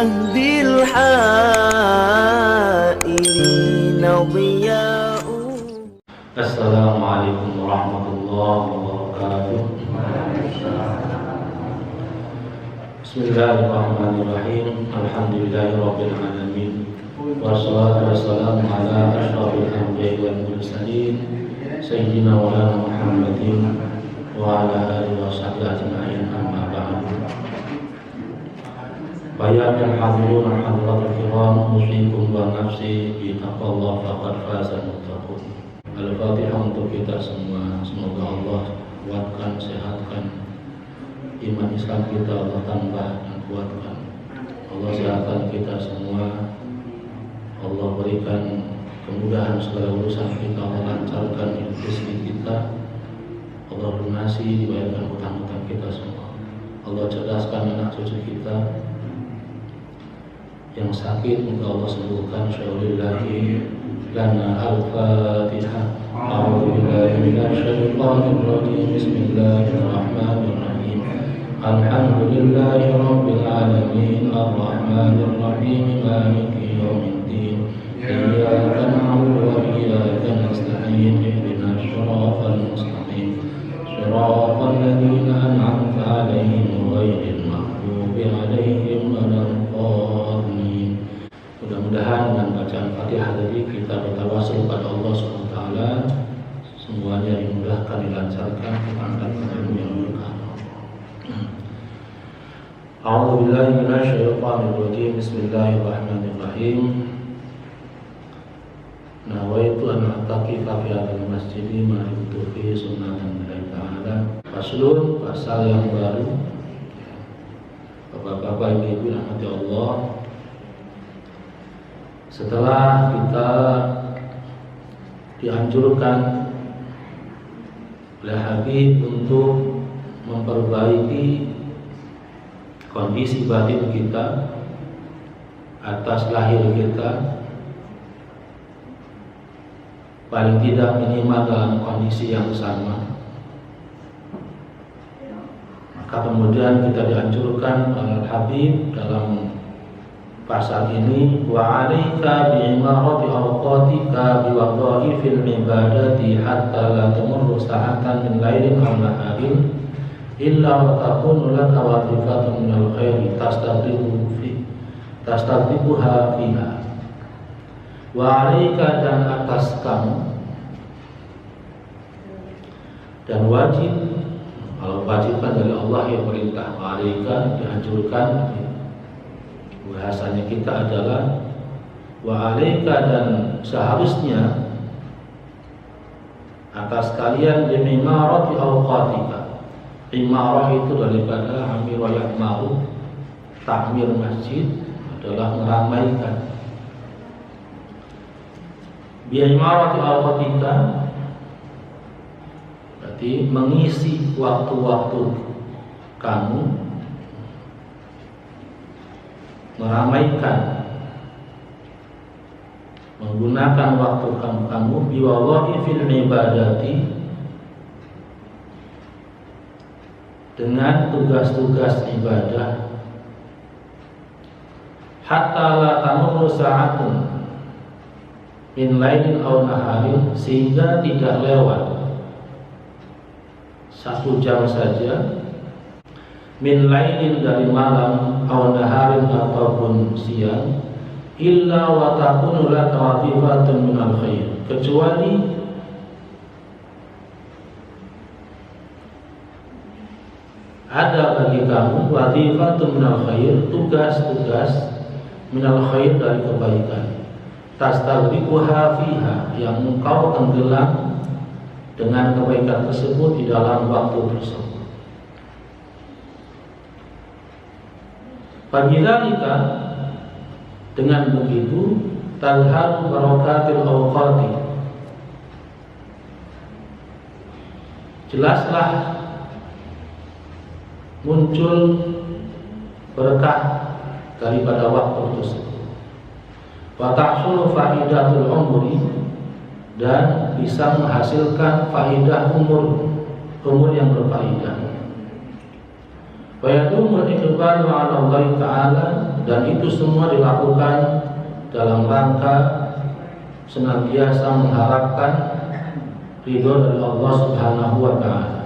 مهدي الحائرين ضياء. السلام عليكم ورحمة الله وبركاته. بسم الله الرحمن الرحيم. الحمد لله رب العالمين، والصلاة والسلام على أشرف الأنبياء والمرسلين سيدنا مولانا محمد وعلى آله وصحبه أجمعين. أما بعد، فيا الحاضرون الحاضرات الكرام، أوصيكم ونفسي بتقوى الله فقد فاز المتقون. Al-Fatihah untuk kita semua. Semoga Allah kuatkan, sehatkan iman Islam kita, Allah tambah dan kuatkan. Allah sehatkan kita semua. Allah berikan kemudahan segala urusan kita, Allah lancarkan rezeki kita, Allah lunasi, dibayarkan hutang-hutang kita semua. Allah cerdaskan anak cucu kita yang sakit, minta Allah sembuhkan. Syaulillahi lana al-Fatihah. A'udzu billahi minasyaitonir rajim. Bismillahirrahmanirrahim. Alhamdulillahi rabbil alamin, arrahmanir rahim, maliki yaumiddin. Iyyaka na'budu wa iyyaka nasta'in. Ihdinas shiratal mustaqim. Shiratal ladzina an'amta 'alaihim ghairil maghdubi 'alaihim waladdallin. Mudah-mudahan dengan bacaan Fatihah tadi kita bertawassul kepada Allah SWT, semuanya dimudahkan, dilancarkan, dipandangkan ilmu yang berkah. A'udzu billahi minasyaitonir rajim. Bismillahirrahmanirrahim. Nawaitu an a'taqifa fi hadzal masjid ma kuntu fi sunnatan lillahi ta'ala. Faslun, pasal yang baru. Bapak-bapak, ibu-ibu rahmati Allah, setelah kita dianjurkan oleh Habib untuk memperbaiki kondisi batin kita atas lahir kita, paling tidak minimal dalam kondisi yang sama, maka kemudian kita dianjurkan oleh Habib dalam pasal ini, wa 'alaika bi imarati awqatika bi wadha'ifil ibadati hatta la tamurru sa'atan min lailin aw naharin illa wa takunu laka wadhifatun min al-khairi tastaghfiruha fiha. Wa 'alaika, dan atas kamu, dan wajib, kalau wajib kan dari Allah yang perintah, wa 'alaika dianjurkan, bahasanya kita adalah wa 'alaika, dan seharusnya atas kalian bi'imarati awqatika. Imarah itu daripada amir wa ya'maru, takmir masjid adalah meramaikan. Bi'imarati awqatika berarti mengisi waktu-waktu kamu, meramaikan, menggunakan waktu kamu biwallahi fil ibadati, dengan tugas-tugas ibadah, hatta la tamurru sa'atun min lailin aw naharin, sehingga tidak lewat satu jam saja, min lailin dari malam, aw naharin ataupun siang, illa wa takunu laka wazifatun minal khair, kecuali ada bagi kamu wazifatun minal khair, tugas-tugas minal khair dari kebaikan, tastaghriquha fiha, yang engkau tenggelam dengan kebaikan tersebut di dalam waktu tersebut. Fadzalika, dengan begitu, talharu barakatil awqati, jelaslah muncul berkah daripada waktu tersebut. Wa tahsulu faidatul umri, dan bisa menghasilkan faidah umur yang berfaidah. Wa yadumul iqbalu 'ala Allah Ta'ala, dan itu semua dilakukan dalam rangka senantiasa mengharapkan ridho dari Allah Subhanahu wa Ta'ala.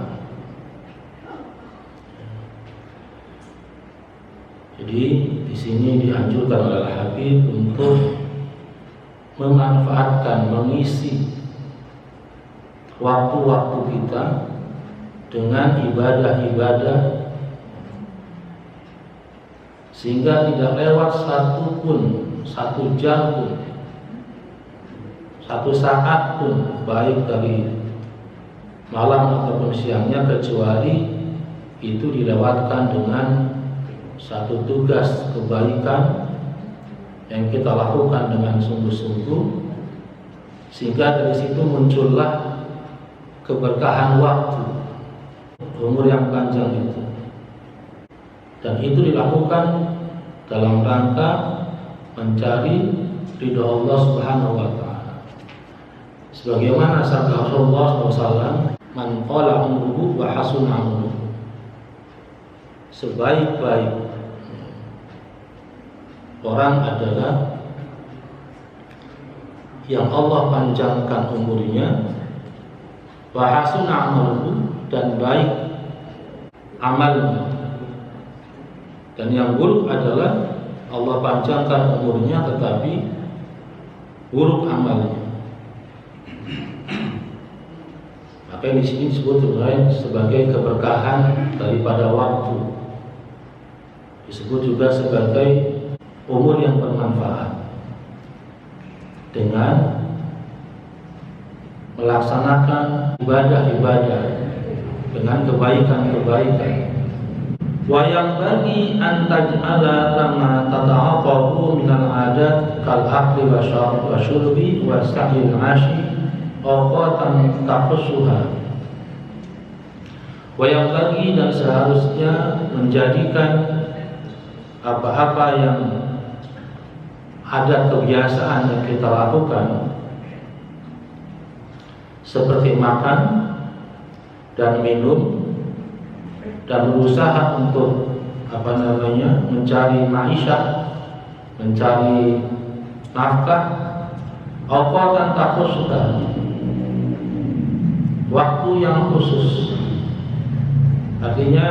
Jadi di sini dianjurkan oleh Habib untuk memanfaatkan, mengisi waktu-waktu kita dengan ibadah-ibadah sehingga tidak lewat satu jam pun, satu saat pun, baik dari malam ataupun siangnya, kecuali itu dilewatkan dengan satu tugas kebaikan yang kita lakukan dengan sungguh-sungguh, sehingga dari situ muncullah keberkahan waktu, umur yang panjang itu. Dan itu dilakukan dalam rangka mencari ridho Allah Subhanahu wa Ta'ala. Sebagaimana sabda Rasulullah SAW, "Man qala umruhu wa hasuna amaluhu." Sebaik-baik orang adalah yang Allah panjangkan umurnya, wa hasuna amaluhu, dan baik amalnya. Dan yang buruk adalah Allah panjangkan umurnya tetapi buruk amalnya. Maka di sini disebut sebagai keberkahan daripada waktu. Disebut juga sebagai umur yang bermanfaat dengan melaksanakan ibadah-ibadah dengan kebaikan-kebaikan. Wa yang bagi an taj'ala lama tata'aqabu minal adat kal akli wa syurbi wa sa'il ashi awqatan taqsuha. Wa yang bagi, dan seharusnya menjadikan apa-apa yang ada kebiasaan yang kita lakukan seperti makan dan minum dan berusaha untuk mencari maisha, mencari nafkah, awqatan takhusuha, waktu yang khusus. Artinya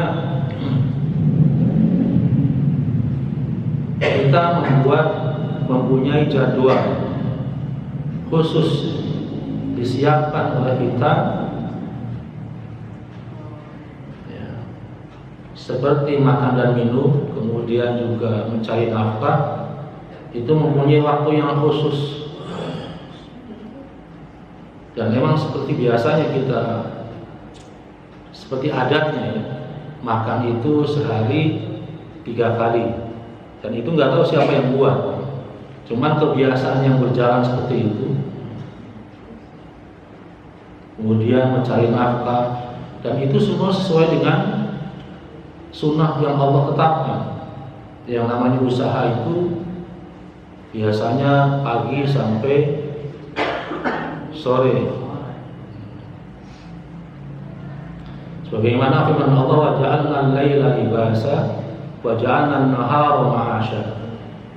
kita mempunyai jadwal khusus disiapkan oleh kita, ya, seperti makan dan minum, kemudian juga mencari nafkah, itu mempunyai waktu yang khusus. Dan memang seperti biasanya kita, seperti adatnya ya, makan itu sehari 3 kali, dan itu nggak tahu siapa yang buat. Cuman kebiasaan yang berjalan seperti itu. Kemudian mencari nafkah, dan itu semua sesuai dengan sunnah yang Allah tetapkan. Yang namanya usaha itu biasanya pagi sampai sore. Sebagaimana firman Allah, wa ja'alna al-laila libasa wa ja'alna an-nahara ma'asha.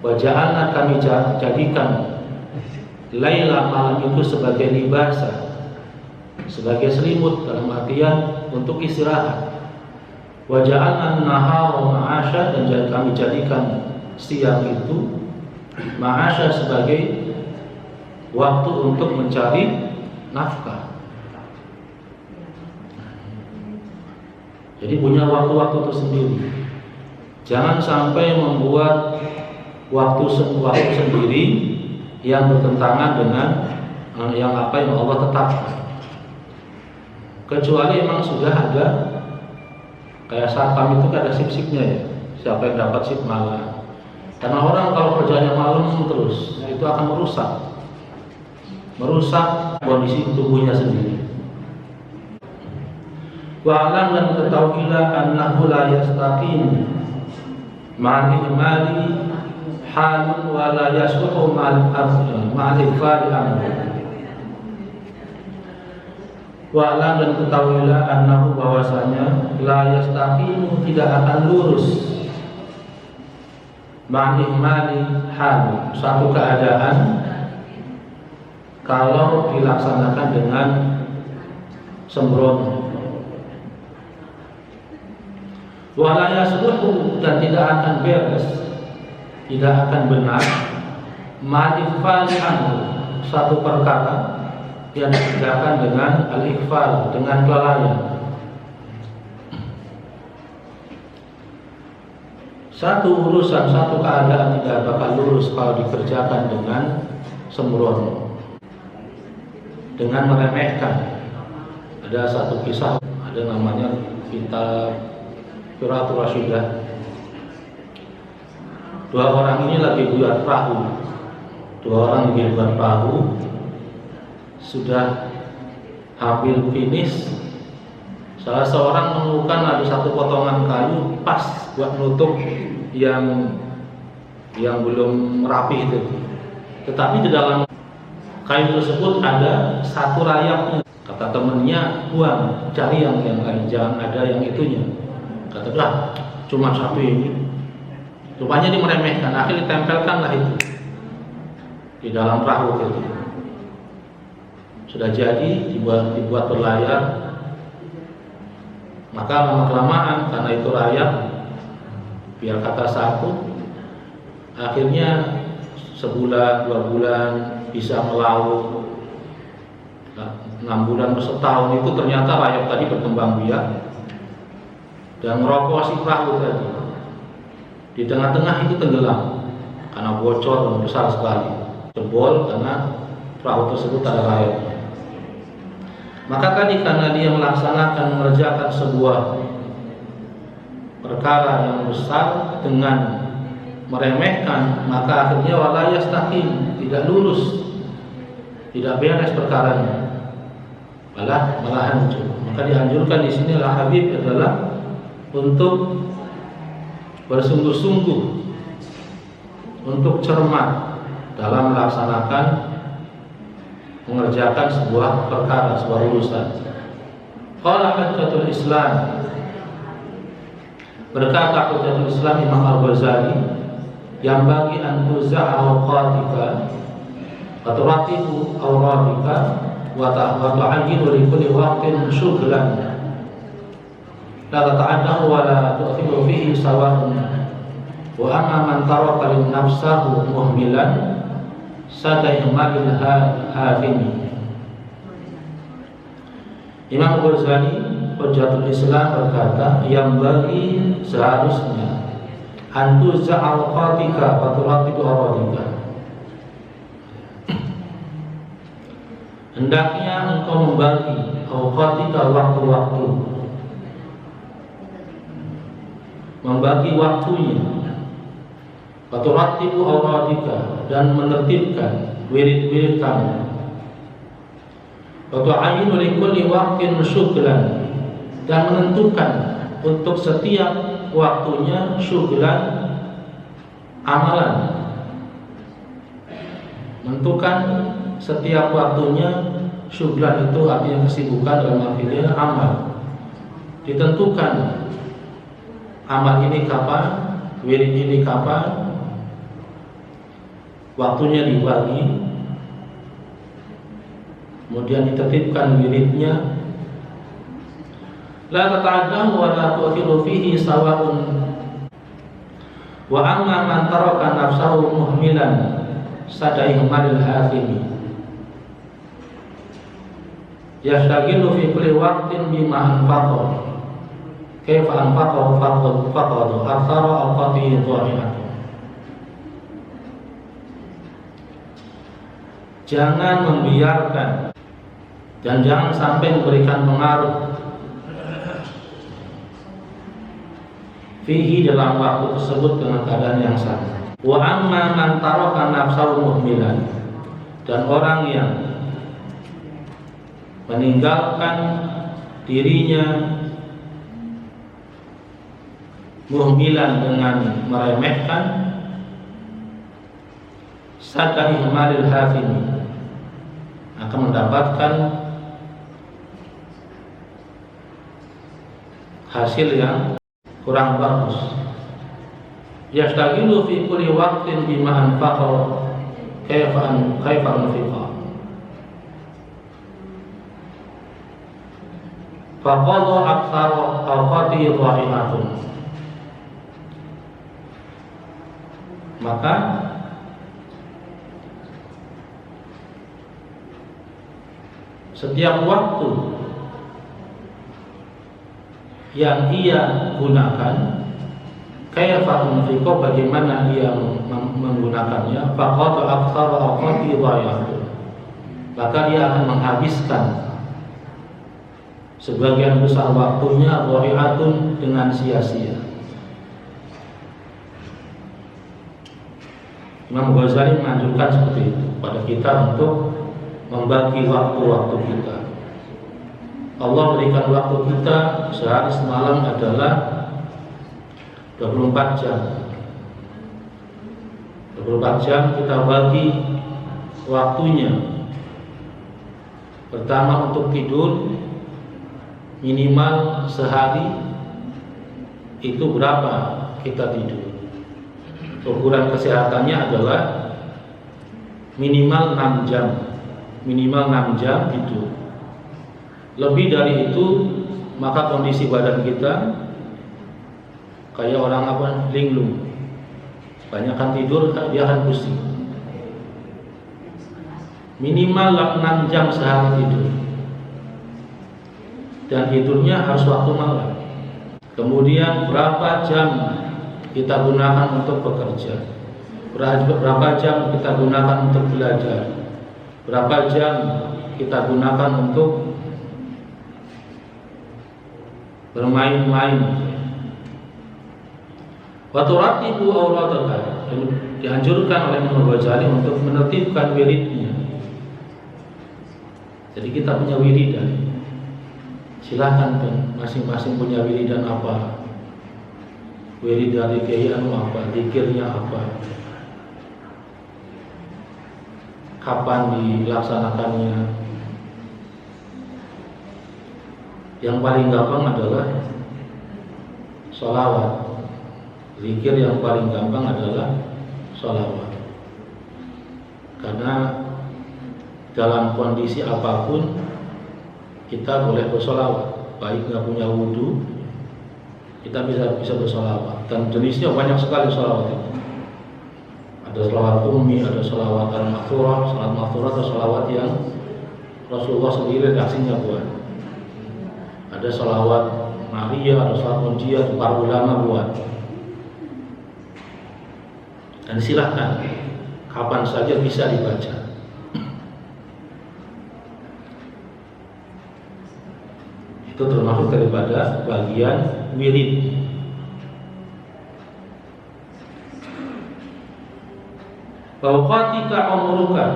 Wa ja'alna, kami jadikan laila, malam itu sebagai libasa, sebagai selimut, dalam artian untuk istirahat. Wa ja'alna an-nahara ma'asha, dan kami jadikan siang itu ma'asha sebagai waktu untuk mencari nafkah. Jadi punya waktu-waktu tersendiri. Jangan sampai membuat waktu sendiri yang bertentangan dengan yang apa yang Allah tetapkan. Kecuali memang sudah ada, kayak satpam itu ada sip-sipnya ya, siapa yang dapat sip malam. Karena orang kalau kerjanya malam terus, itu akan merusak kondisi tubuhnya sendiri. Wa'alam, dan ketahuilah annahu la yastaqim ma'al ihmali halun wa la yasluhu ma'al ifali amr. Wa'alam, dan ketahuilah annahu, bahwasanya la yastaqim, tidak akan lurus, ma'ihmali hal, satu keadaan kalau dilaksanakan dengan sembrono. Wala yasluhu, dan tidak akan beres, tidak akan benar, ma'ifal anhu, satu perkara yang dikerjakan dengan al-ikhfal, dengan kelalaian. Satu urusan, satu keadaan tidak bakal lurus kalau dikerjakan dengan sembrono, dengan meremehkan. Ada satu kisah, ada namanya kitab Qiratul Rasyidah. Dua orang ini lagi buat perahu. Sudah hampir finish. Salah seorang menemukan ada satu potongan kayu pas buat menutup yang belum rapi itu. Tetapi di dalam kayu tersebut ada satu rayapnya. Kata temennya, buang, cari yang lain, jangan ada yang itunya. Kata dah, cuma satu ini. Rupanya dia meremehkan, akhirnya ditempelkanlah itu di dalam perahu itu. Sudah jadi dibuat berlayar. Maka lama-kelamaan karena itu rayap, biar kata satu, akhirnya sebulan, 2 bulan bisa melaut. 6 bulan atau setahun itu ternyata rayap tadi berkembang biak dan merokok si perahu tadi. Di tengah-tengah itu tenggelam karena bocor dan besar sekali, jebol karena perahu tersebut ada rayapnya. Maka tadi karena dia melaksanakan, mengerjakan sebuah perkara yang besar dengan meremehkan, maka akhirnya wala yastaqim, tidak lurus, tidak beres perkaranya, malah hancur. Maka dianjurkan di sini Habib adalah untuk bersungguh-sungguh, untuk cermat dalam melaksanakan, mengerjakan sebuah perkara, sebuah urusan. Qala Hujjatul Islam, berkata Hujjatul Islam Imam Al-Ghazali, yang bagi antuza'a awqatika wa turatibu awradika wa ta'ayyidu li kulli waqtin syughlan la tata'addahu wa la tu'thiru fihi sawa'un wa amma man taraka li nafsahu muhmilan sadai'malil hafimi. Imam Ghazali Hujjatul Islam berkata, yang bagi seharusnya antuza awqatika wa turatibu awradika, hendaknya engkau membagi awqatika, waktu-waktu, membagi waktunya, wa turatibu awradika, dan menertibkan wirid-wirid kamu, wa tu'ayyinu li kulli waqtin syughlan, dan menentukan untuk setiap waktunya syughlan, amalan. Menentukan setiap waktunya syughlan itu artinya kesibukan, dalam artinya amal. Ditentukan amal ini kapan, wirid ini kapan, waktunya dibagi, kemudian ditertibkan wiridnya. La tata'addahu wa la tu'thiru fihi sawa'un wa amma man taraka nafsahu muhmilan sadai'malil hafimi yashtagilu fi kulli waqtin bima anfaqa kaifa anfaqahu faqad aktsara awqatihi dha'i'atan. Jangan membiarkan dan jangan sampai memberikan pengaruh fihi, dalam waktu tersebut, dengan keadaan yang sama. Wa amma man taraka nafsahu muhmilan, dan orang yang meninggalkan dirinya muhmilan, dengan meremehkan, sadai'malil hafimi, akan mendapatkan hasil yang kurang bagus. yastagilu fi kulli waqtin bima anfaqa kaifa anfaqa faqala aktsar awqati dha'i'atun. Maka setiap waktu yang ia gunakan, kaifa anfaqa, bagaimana dia menggunakannya, faqad aktsara awqati dha'i'atun, maka dia akan menghabiskan sebagian besar waktunya dha'i'atun dengan sia-sia. Imam Ghazali menganjurkan seperti itu pada kita untuk membagi waktu-waktu kita. Allah berikan waktu kita sehari semalam adalah 24 jam. 24 jam kita bagi waktunya. Pertama untuk tidur, minimal sehari itu berapa kita tidur. Ukuran kesehatannya adalah minimal 6 jam. Minimal 6 jam tidur. Lebih dari itu maka kondisi badan kita kayak orang linglung. Banyakkan tidur dia akan pusing. Minimal 6 jam sehari tidur. Dan tidurnya harus waktu malam. Kemudian berapa jam kita gunakan untuk bekerja, berapa jam kita gunakan untuk belajar, berapa jam kita gunakan untuk bermain-main. Wa turattibu awradaka, dianjurkan oleh Imam Ghazali untuk menertibkan wiridnya. Jadi kita punya wiridan. Silahkan kan masing-masing punya wiridan apa. Wirid dari kiai apa, zikirnya apa, kapan dilaksanakannya. Yang paling gampang adalah sholawat. Zikir yang paling gampang adalah sholawat. Karena dalam kondisi apapun kita boleh bersolawat. Baik nggak punya wudhu, kita bisa bersolawat. Dan jenisnya banyak sekali solawat itu. Ada solawat ummi, ada solawat al-maghfurah, salat maghfurah, atau solawat yang Rasulullah sendiri redaksinya buat. Ada solawat Maria, ada solawat Munjiat, para ulama buat. Dan silahkan kapan saja bisa dibaca. Itu termasuk daripada bagian wirid. Waqatika umruka,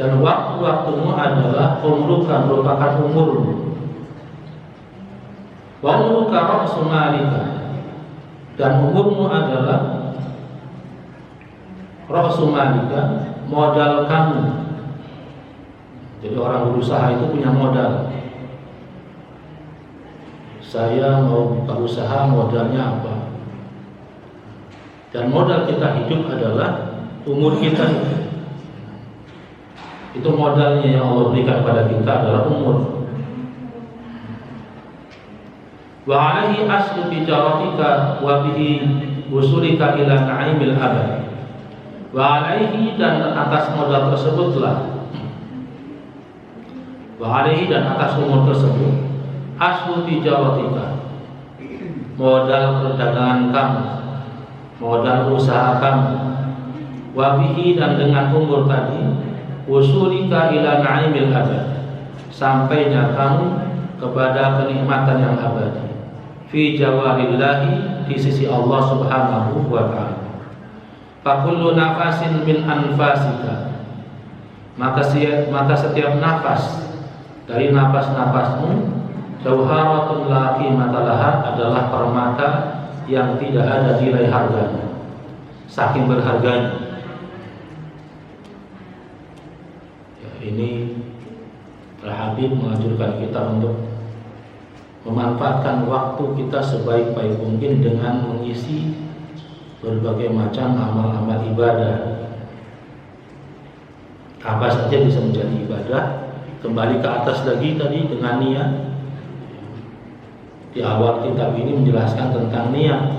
dan waktu-waktumu adalah umruka, merupakan umurmu. Wa umruka ra'su malika, dan umurmu adalah ra'su malika, modal kamu. Jadi orang berusaha itu punya modal. Saya mau buka usaha, modalnya apa? Dan modal kita hidup adalah umur kita. Itu modalnya yang Allah berikan pada kita adalah umur. Wa alaihi aslu tijaratika wa bihi wusulika ila na'imil abad. Wa alaihi, dan atas modal tersebutlah, wa alaihi, dan atas umur tersebut, aslu tijaratika, modal perdagangan kamu, modal usaha kamu, wabihi, dan dengan umur tadi, wusulika ila na'imil abad, sampainya kamu kepada kenikmatan yang abadi, fi jawarillahi, di sisi Allah subhanahu wa ta'ala. Fakullu nafasin min anfasika, maka setiap nafas dari nafas-nafasmu, jauharatun la qimata laha, adalah permata yang tidak ada nilai harganya, saking berharganya. Ya, ini Al-Habib menganjurkan kita untuk memanfaatkan waktu kita sebaik-baik mungkin dengan mengisi berbagai macam amal-amal ibadah. Apa saja bisa menjadi ibadah. Kembali ke atas lagi tadi dengan niat. Di awal kitab ini menjelaskan tentang niat.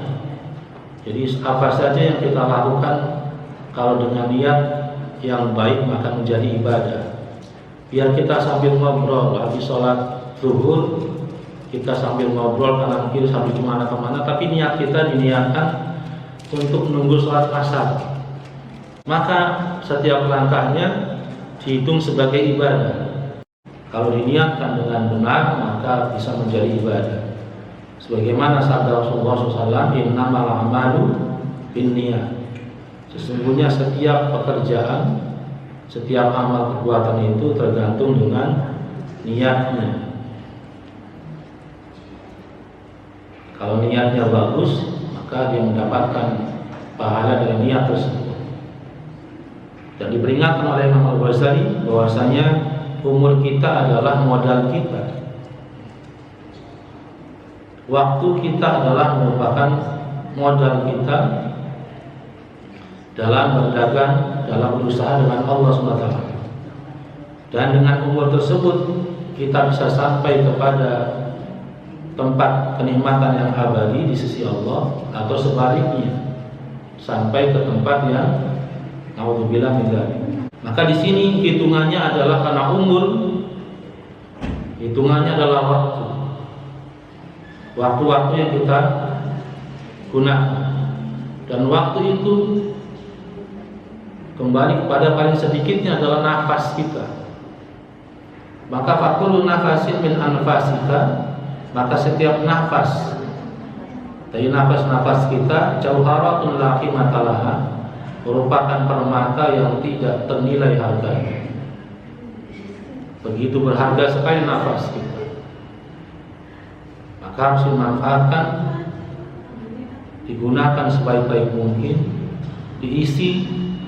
Jadi apa saja yang kita lakukan kalau dengan niat yang baik maka menjadi ibadah. Biar kita sambil ngobrol habis sholat zuhur, kita sambil ngobrol kanan kiri sambil kemana-kemana, tapi niat kita diniatkan untuk menunggu sholat asar, maka setiap langkahnya dihitung sebagai ibadah. Kalau diniatkan dengan benar maka bisa menjadi ibadah. Sebagaimana sabda Rasulullah SAW, innamal a'malu binniyat. Sesungguhnya setiap pekerjaan, setiap amal perbuatan itu tergantung dengan niatnya. Kalau niatnya bagus, maka dia mendapatkan pahala dari niat tersebut. Dan diperingatkan oleh Imam Al-Ghazali bahwasanya umur kita adalah modal kita. Waktu kita adalah merupakan modal kita dalam berdagang, dalam berusaha dengan Allah SWT. Dan dengan umur tersebut kita bisa sampai kepada tempat kenikmatan yang abadi di sisi Allah, atau sebaliknya sampai ke tempat yang naudzubillah min dzalik. Maka di sini hitungannya adalah karena umur, hitungannya adalah waktu. Waktu-waktu yang kita gunakan, dan waktu itu kembali kepada paling sedikitnya adalah nafas kita. Maka fakulu nafasin min anfasika, maka setiap nafas dari nafas-nafas kita jauharatun la qimata laha, merupakan permata yang tidak ternilai harganya. Begitu berharga sekali nafas kita, maka harus dimanfaatkan, digunakan sebaik-baik mungkin, diisi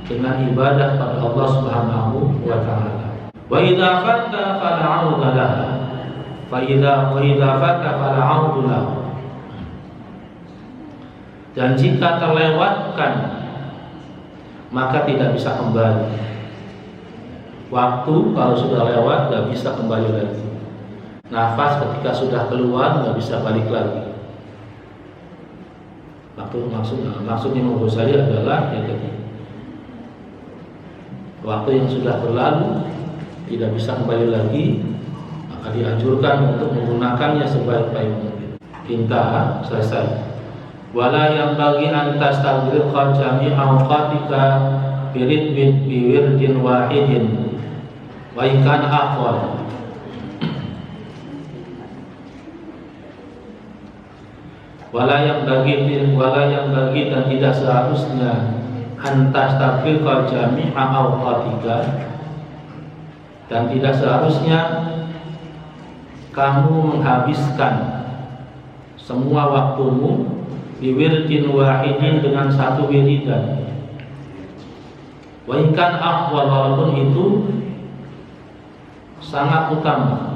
dengan ibadah pada Allah Subhanahu wa taala. Wa idza fatta fala 'auda laha, fa idza fatta fala 'audu lahu. Dan jika terlewatkan maka tidak bisa kembali. Waktu kalau sudah lewat tidak bisa kembali lagi. Nafas ketika sudah keluar nggak bisa balik lagi. Maksudnya Imam Ghazali adalah ya tadi, waktu yang sudah berlalu tidak bisa kembali lagi, maka dianjurkan untuk menggunakannya sebaik-baik mungkin. Intah, selesai. Wala yang bagi antas tagriqa jami' awqatika biwirdin wahidin wa ikan afwal. Wala yang bagi dan tidak seharusnya antas tagriqa jami' awqatika, dan tidak seharusnya kamu menghabiskan semua waktumu biwirdin wahidin dengan satu wiridan. Wa ikan afwal, walaupun itu sangat utama.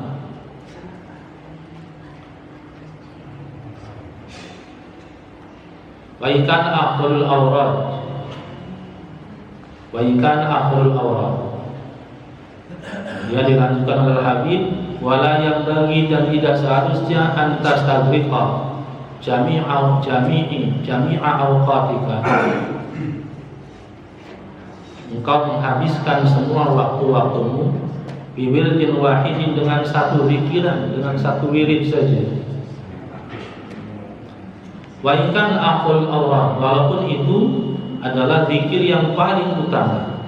Wa ikan afdalul awrad, wa ikan afdalul awrad. Dia dilanjutkan oleh Habib, wala yang bagi dan tidak seharusnya antas tagriqa jami'a awqatika, engkau menghabiskan semua waktu-waktumu biwirdin wahidin dengan satu zikiran, dengan satu wirid saja. Wa ikan akhul Allah, walaupun itu adalah zikir yang paling utama.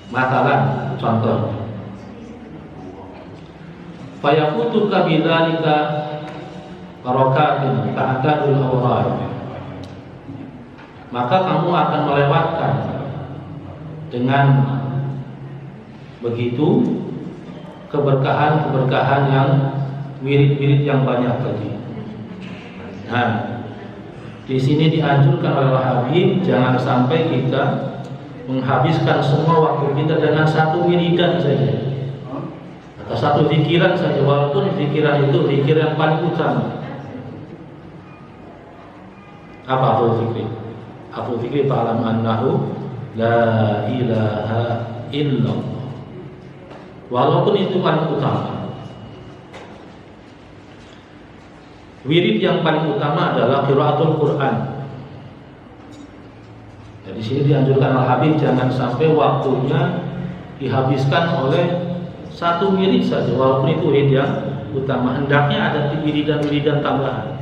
Masalah contoh, fayafutuka bidzalika rakatin ta'addadul awrad, maka kamu akan melewatkan dengan begitu keberkahan yang wirid-wirid yang banyak tadi. Nah, di sini dianjurkan oleh Habib jangan sampai kita menghabiskan semua waktu kita dengan satu wiridan saja atau satu pikiran saja, walaupun pikiran itu pikiran yang paling utama. Apa itu zikir? Aku fikir fa'lam annahu la ilaha illallah. Walaupun itu paling utama. Wirid yang paling utama adalah qiraatul Quran. Di sini dianjurkan Al-Habib jangan sampai waktunya dihabiskan oleh satu wirid saja, walaupun itu wirid yang utama. Hendaknya ada wiridan-wiridan tambahan.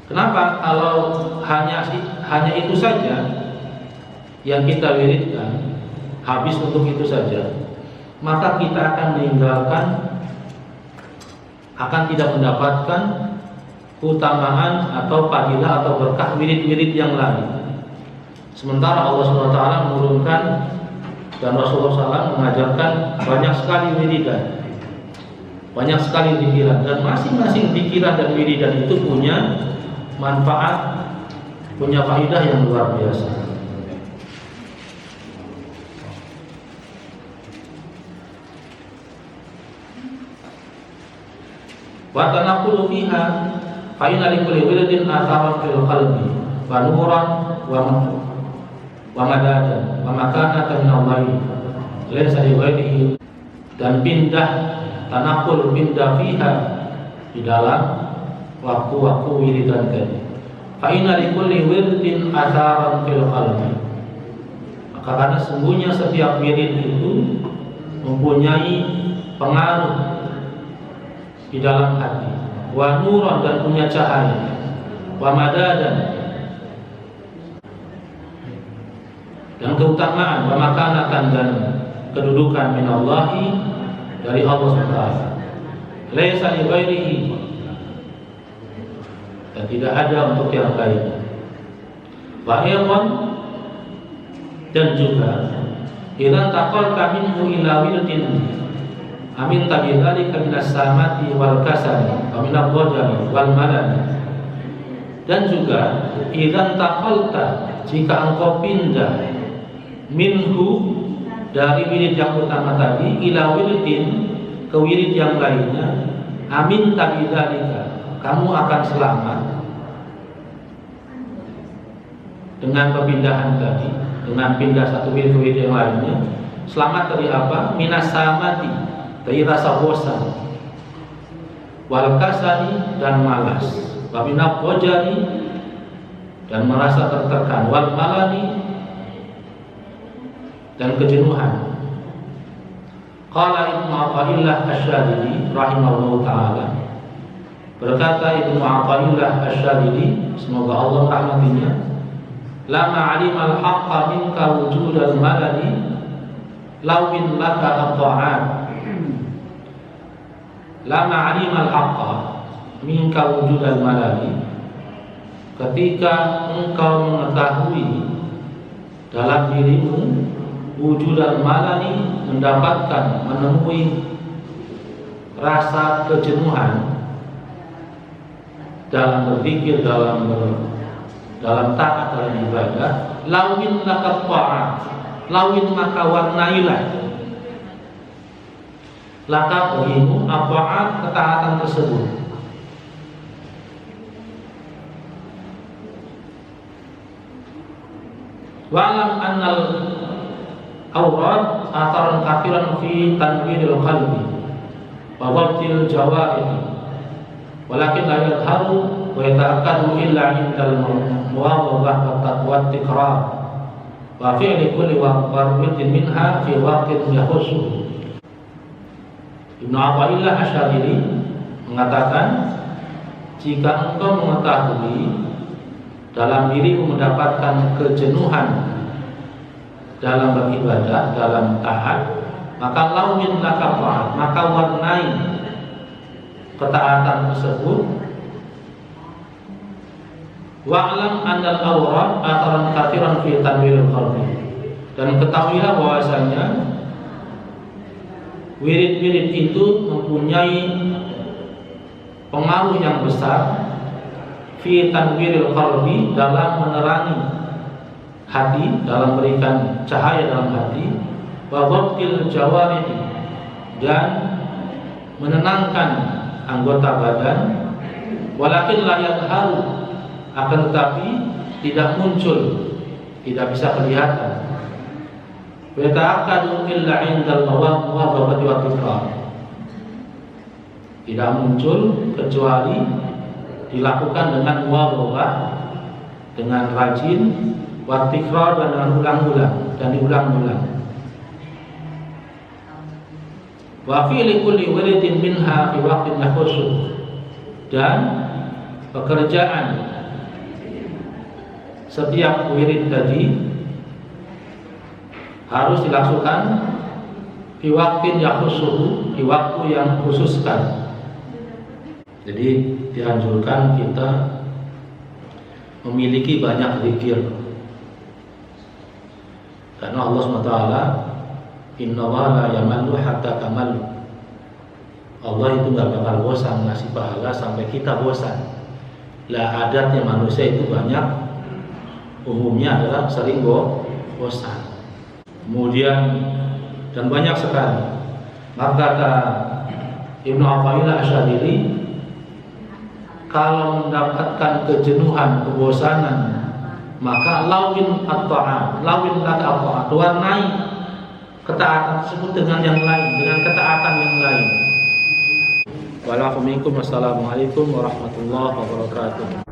Kenapa? Kalau hanya itu saja yang kita wiridkan, habis untuk itu saja, maka kita akan meninggalkan, akan tidak mendapatkan keutamaan atau fadilah atau berkah wirid-wirid yang lain. Sementara Allah SWT menurunkan dan Rasulullah SAW mengajarkan banyak sekali wiridan, banyak sekali zikiran, dan masing-masing zikiran dan wiridan itu punya manfaat, punya faidah yang luar biasa. Wa tanaqulu fiha fa inna likulli wirdin atharan fil qalbi wa nuran wa madadan wa makanatan min Allah laysa li ghairihi. Dan pindah, tanaqul pindah fiha di dalam waktu-waktu wiridan tadi. Fa inna likulli wirdin atharan fil qalbi. Maka karena sungguhnya setiap wirid itu mempunyai pengaruh di dalam hati, wa nuran dan punya cahaya, wa madadan dan keutamaan, wa makanatan dan kedudukan minallahi dari Allah SWT. Laisa li ghairihi, dan tidak ada untuk yang lain. Wa aywan, dan juga idza taqalta minhu ila wirdin amin tabidzalika minas samati wal kasali wa minadh dhajari wal malal. Dan juga idza taqalta, jika engkau pindah minhu dari wirid yang utama tadi ila wirdin ke wirid yang lainnya, amin tabidzalika, kamu akan selamat dengan perpindahan tadi, dengan pindah satu wirid ke wirid yang lainnya. Selamat dari apa? Minas samati, dari rasa bosan, wal kasali dan malas, wa minadh dhajari dan merasa tertekan, wal malani dan kejenuhan. Qala Ibnu Athaillah Asy-Syadili rahimahullahu taala, berkata Ibnu Athaillah Asy-Syadili, semoga Allah merahmatinya, lama alimal haqqa minka wujudal malani lawin laka at-ta'at. Lama alimal haqqa minka wujudal malani, ketika engkau mengetahui dalam dirimu wujudal malani, mendapatkan, menemui rasa kejenuhan dalam berpikir, dalam taat, dalam ibadah, lawin laka ta'at, lawin maka warnailah laka bagimu ta'at, ketaatan tersebut. Wa'lam annal awrad atharan kafiran fi tanwiril qalbi wa dhabtil jawarih, walakin la yadharu wa yata'akkadu illa indal muwadhabah wa taqwa tikrar wa fi'li kulli waqtin minha fi waqtin yahussu. Ibnu Athaillah Asy-Syadili mengatakan, jika engkau mengetahui dalam dirimu mendapatkan kejenuhan dalam beribadah, dalam taat, maka lawin laka ta'at, maka warnai ketaatan tersebut. Wa'lam annal awrad atharan katsiran fi tanwiril qalbi, dan ketahuilah bahwasanya wirid-wirid itu mempunyai pengaruh yang besar fi tanwiril qalbi, dalam menerangi hati, dalam memberikan cahaya dalam hati, wa dhabtil jawarih, dan menenangkan anggota badan, walakin la yadharu, akan tetapi tidak muncul, tidak bisa kelihatan. Wa ta'akkadu illa 'indal muwadhabati wa tikrar. Tidak muncul kecuali dilakukan dengan muwadhabah, dengan rajin, wa tikrar, dan dengan ulang-ulang dan diulang-ulang. Wa fi likulli wiridin minha fi waqtin yakhussu, dan pekerjaan setiap wirid tadi harus dilakukan fi waqtin yakhussu, di waktu yang khususkan. Jadi dianjurkan kita memiliki banyak zikir, karena Allah SWT, innallaha la yamallu hatta tamallu. Allah itu nggak bakal bosan ngasih pahala sampai kita bosan. Lah adatnya manusia itu banyak, umumnya adalah sering bosan. Kemudian dan banyak sekali. Maka kata Ibnu Athaillah Asy'adili, kalau mendapatkan kejenuhan, kebosanan, maka lawin at-ta'at, warnai ketaatan tersebut dengan yang lain, dengan ketaatan yang lain. Wassalamualaikum warahmatullahi wabarakatuh.